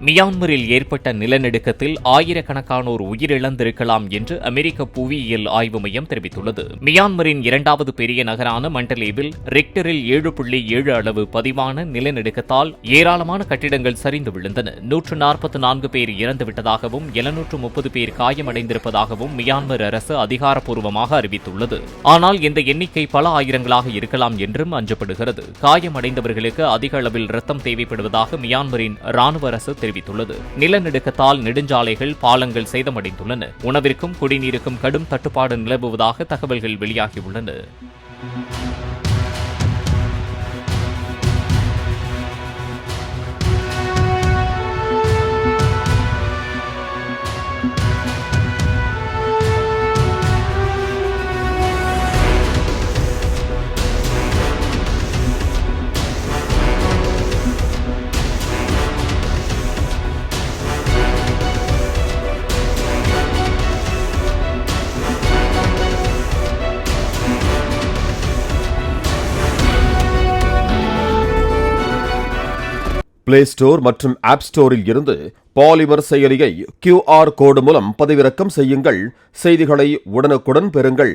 மியான்மரில் ஏற்பட்ட நிலநடுக்கத்தில் ஆயிரக்கணக்கானோர் உயிரிழந்திருக்கலாம் என்று அமெரிக்க புவியியல் ஆய்வு மையம் தெரிவித்துள்ளது. மியான்மரின் இரண்டாவது பெரிய நகரான மண்டலேவில் ரிக்டரில் 7.7 அளவு பதிவான நிலநடுக்கத்தால் ஏராளமான கட்டிடங்கள் சரிந்து விழுந்தன. 144 பேர் இறந்துவிட்டதாகவும் 730 பேர் காயமடைந்திருப்பதாகவும் மியான்மர் அரசு அதிகாரப்பூர்வமாக அறிவித்துள்ளது. ஆனால் இந்த எண்ணிக்கை பல ஆயிரங்களாக இருக்கலாம் என்றும் அஞ்சப்படுகிறது. காயமடைந்தவர்களுக்கு அதிக அளவில் ரத்தம் தேவைப்படுவதாக மியான்மரின் ராணுவ அரசு தெரிவித்துள்ளது. நிலநடுக்கத்தால் நெடுஞ்சாலைகள், பாலங்கள் சேதமடைந்துள்ளன. உணவிற்கும் குடிநீருக்கும் கடும் தட்டுப்பாடு நிலவுவதாக தகவல்கள் வெளியாகியுள்ளன. பிளே ஸ்டோர் மற்றும் ஆப் ஸ்டோரில் இருந்து பாலிமர் செயலியை QR கோடு மூலம் பதிவிறக்கம் செய்யுங்கள். செய்திகளை உடனுக்குடன் பெறுங்கள்.